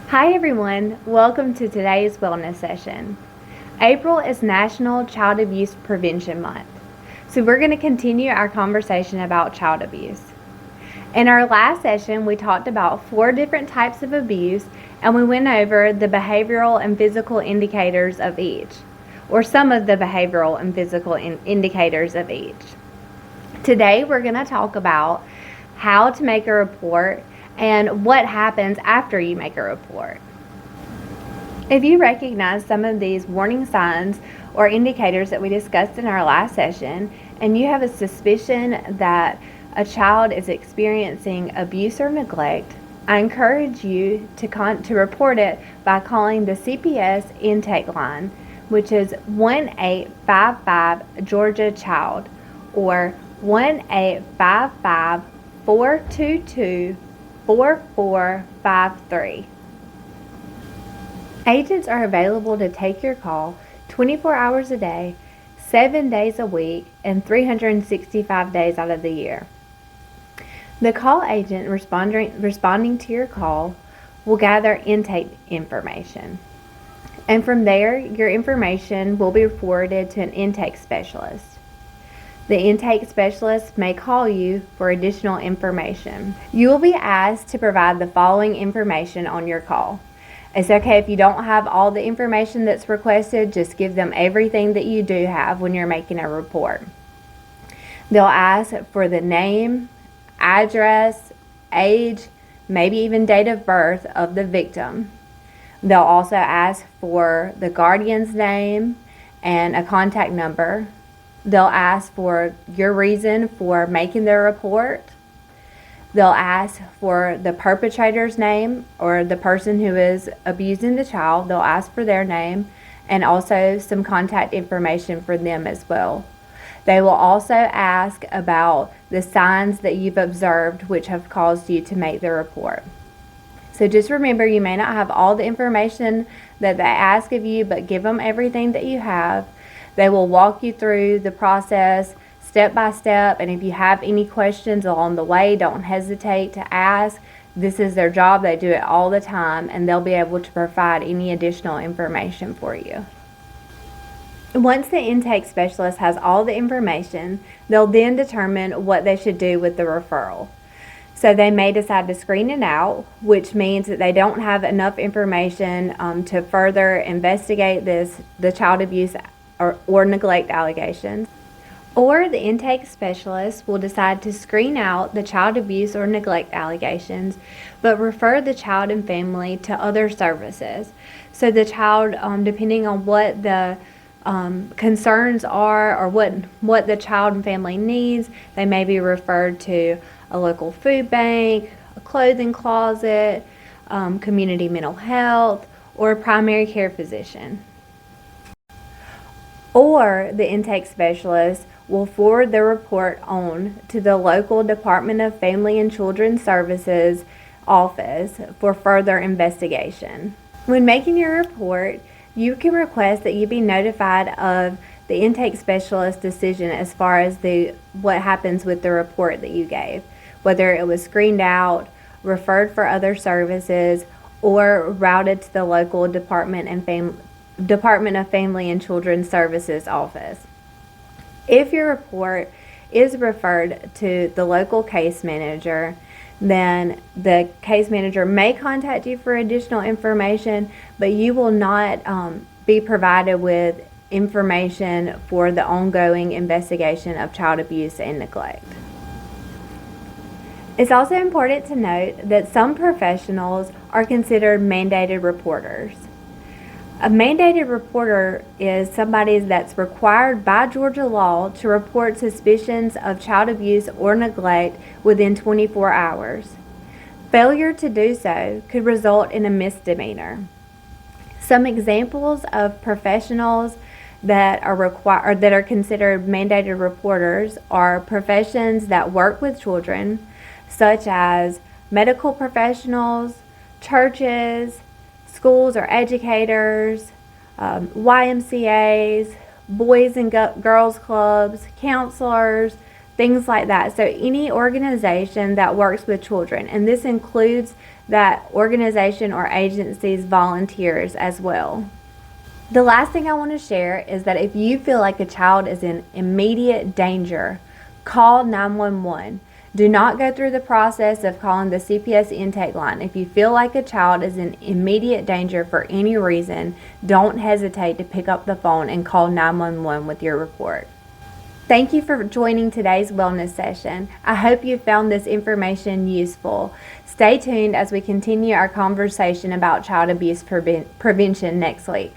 Hi everyone, welcome to today's wellness session. April is National Child Abuse Prevention Month, so we're going to continue our conversation about child abuse. In our last session, we talked about 4 different types of abuse and we went over the behavioral and physical indicators of each, or some of the behavioral and physical indicators of each. Today, we're going to talk about how to make a report and what happens after you make a report. If you recognize some of these warning signs or indicators that we discussed in our last session, and you have a suspicion that a child is experiencing abuse or neglect, I encourage you to report it by calling the CPS intake line, which is 1-855 Georgia Child or 1-855 422 4453. Agents are available to take your call 24 hours a day, 7 days a week, and 365 days out of the year. The call agent responding to your call will gather intake information. And from there, your information will be forwarded to an intake specialist. The intake specialist may call you for additional information. You will be asked to provide the following information on your call. It's okay if you don't have all the information that's requested, just give them everything that you do have when you're making a report. They'll ask for the name, address, age, maybe even date of birth of the victim. They'll also ask for the guardian's name and a contact number. They'll ask for your reason for making the report. They'll ask for the perpetrator's name or the person who is abusing the child. They'll ask for their name and also some contact information for them as well. They will also ask about the signs that you've observed which have caused you to make the report. So just remember, you may not have all the information that they ask of you, but give them everything that you have. They will walk you through the process step by step, and if you have any questions along the way, don't hesitate to ask. This is their job. They do it all the time, and they'll be able to provide any additional information for you. Once the intake specialist has all the information, they'll then determine what they should do with the referral. So they may decide to screen it out, which means that they don't have enough information to further investigate the child abuse or neglect allegations. Or the intake specialist will decide to screen out the child abuse or neglect allegations, but refer the child and family to other services. So the child, depending on what the concerns are or what the child and family needs, they may be referred to a local food bank, a clothing closet, community mental health, or a primary care physician. Or the intake specialist will forward the report on to the local Department of Family and Children Services office for further investigation. When making your report, you can request that you be notified of the intake specialist's decision as far as what happens with the report that you gave, whether it was screened out, referred for other services, or routed to the local Department of Family and Children Services office. If your report is referred to the local case manager, then the case manager may contact you for additional information, but you will not be provided with information for the ongoing investigation of child abuse and neglect. It's also important to note that some professionals are considered mandated reporters. A mandated reporter is somebody that's required by Georgia law to report suspicions of child abuse or neglect within 24 hours. Failure to do so could result in a misdemeanor. Some examples of professionals that are considered mandated reporters are professions that work with children, such as medical professionals, churches, schools or educators, YMCAs, boys and girls clubs, counselors, things like that. So any organization that works with children, and this includes that organization or agency's volunteers as well. The last thing I want to share is that if you feel like a child is in immediate danger, call 911. Do not go through the process of calling the CPS intake line. If you feel like a child is in immediate danger for any reason, don't hesitate to pick up the phone and call 911 with your report. Thank you for joining today's wellness session. I hope you found this information useful. Stay tuned as we continue our conversation about child abuse prevention next week.